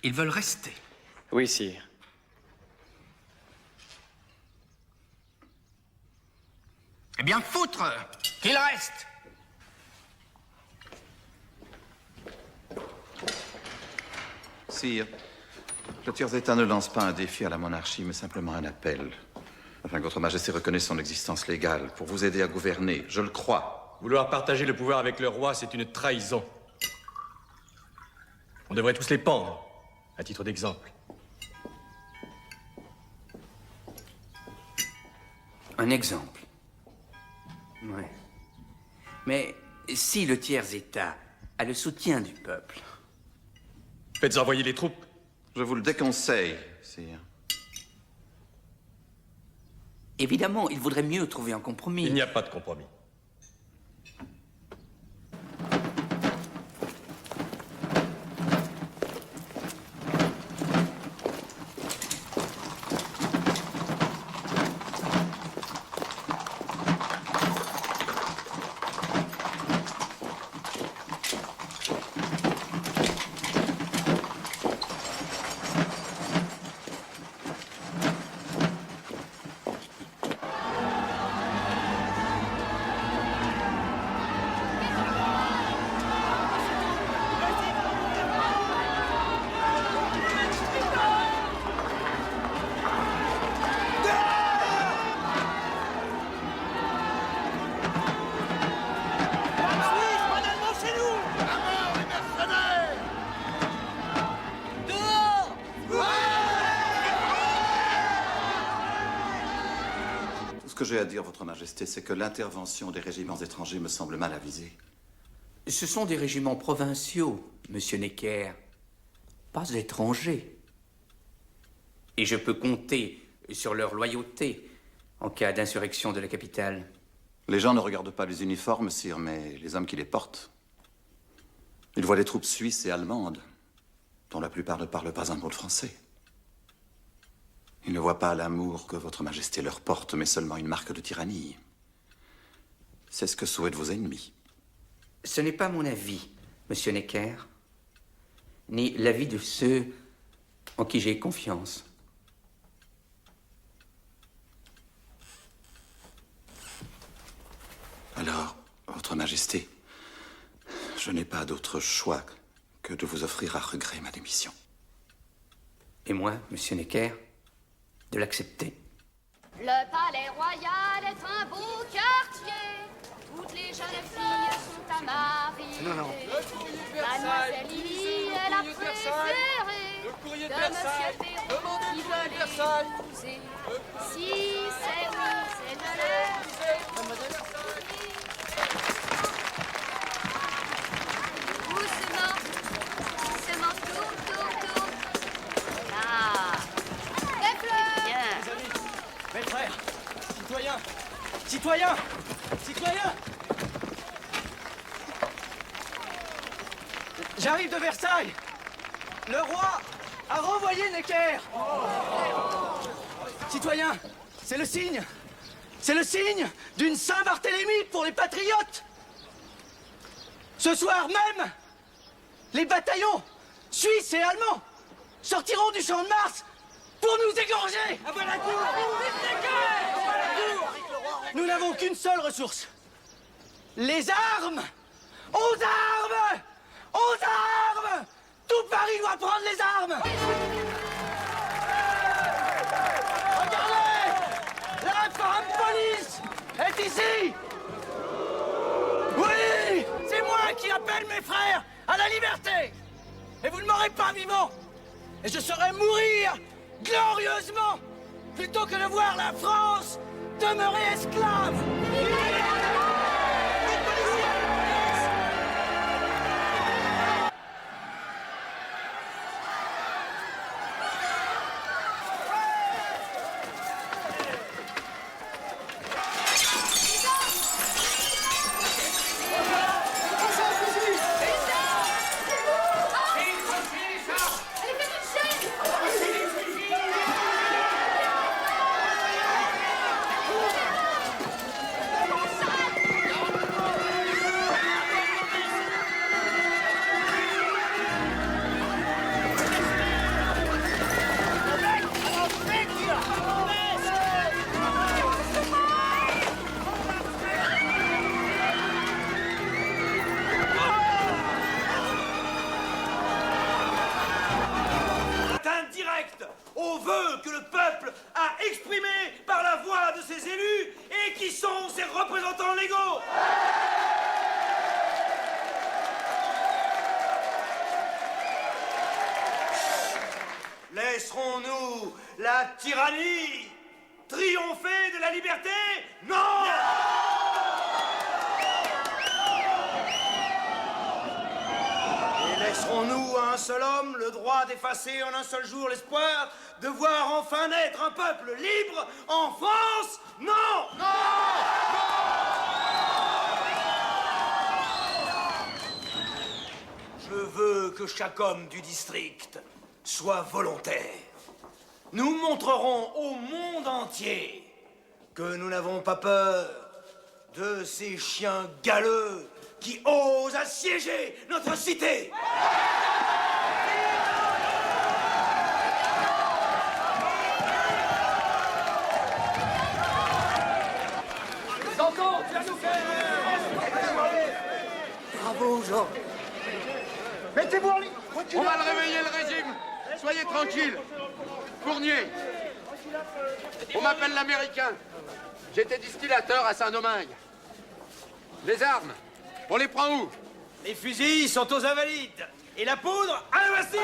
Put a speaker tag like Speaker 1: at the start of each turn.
Speaker 1: Ils veulent rester.
Speaker 2: Oui, sire.
Speaker 1: Eh bien, foutre qu'ils restent.
Speaker 3: Sire, le tiers-état ne lance pas un défi à la monarchie, mais simplement un appel. Afin que votre majesté reconnaisse son existence légale, pour vous aider à gouverner, je le crois.
Speaker 4: Vouloir partager le pouvoir avec le roi, c'est une trahison. On devrait tous les pendre, à titre d'exemple.
Speaker 5: Un exemple. Ouais. Mais si le tiers-État a le soutien du peuple...
Speaker 4: Faites envoyer les troupes.
Speaker 3: Je vous le déconseille, sire.
Speaker 5: Évidemment, il vaudrait mieux trouver un compromis.
Speaker 4: Il n'y a pas de compromis.
Speaker 3: Ce que j'ai à dire, votre majesté, c'est que l'intervention des régiments étrangers me semble mal avisée.
Speaker 5: Ce sont des régiments provinciaux, monsieur Necker, pas étrangers. Et je peux compter sur leur loyauté en cas d'insurrection de la capitale.
Speaker 3: Les gens ne regardent pas les uniformes, sire, mais les hommes qui les portent. Ils voient les troupes suisses et allemandes, dont la plupart ne parlent pas un mot de français. Ils ne voient pas l'amour que votre majesté leur porte, mais seulement une marque de tyrannie. C'est ce que souhaitent vos ennemis.
Speaker 5: Ce n'est pas mon avis, monsieur Necker, ni l'avis de ceux en qui j'ai confiance.
Speaker 3: Alors, votre majesté, je n'ai pas d'autre choix que de vous offrir à regret ma démission.
Speaker 5: Et moi, monsieur Necker, de l'accepter.
Speaker 6: Le palais royal est un beau quartier. Toutes les jeunes filles sont à marier. Mademoiselle Lily est la préférée de Monsieur Perrault qui veut l'épouser. Si c'est oui, c'est de l'air. Doucement, doucement, tour. Là. Des fleurs.
Speaker 2: Les amis, mes frères, citoyens, j'arrive de Versailles. Le roi a renvoyé Necker. Citoyens, c'est le signe d'une Saint-Barthélemy pour les patriotes. Ce soir même, les bataillons suisses et allemands sortiront du champ de Mars pour nous égorger. Nous n'avons qu'une seule ressource. Les armes. Aux armes. Aux armes. Tout Paris doit prendre les armes. Regardez. L'infâme police est ici. Oui. C'est moi qui appelle mes frères à la liberté. Et vous ne m'aurez pas vivant. Et je saurai mourir glorieusement plutôt que de voir la France demeurer esclave.
Speaker 7: aux vœux que le peuple a exprimés par la voix de ses élus et qui sont ses représentants légaux. Laisserons-nous la tyrannie triompher de la liberté? Non! Et laisserons-nous à un seul homme le droit d'effacer en un seul jour l'espoir de voir enfin naître un peuple libre en France? Non! Je veux que chaque homme du district soit volontaire. Nous montrerons au monde entier que nous n'avons pas peur de ces chiens galeux qui osent assiéger notre cité.
Speaker 2: Danton, tu vas nous faire... Bravo, Jean. Mettez-vous en ligne.
Speaker 1: On va le réveiller, le régime. Soyez tranquille. Fournier. On m'appelle l'Américain. J'étais distillateur à Saint-Domingue. Les armes, on les prend où?
Speaker 7: Les fusils sont aux Invalides et la poudre à la Bastille.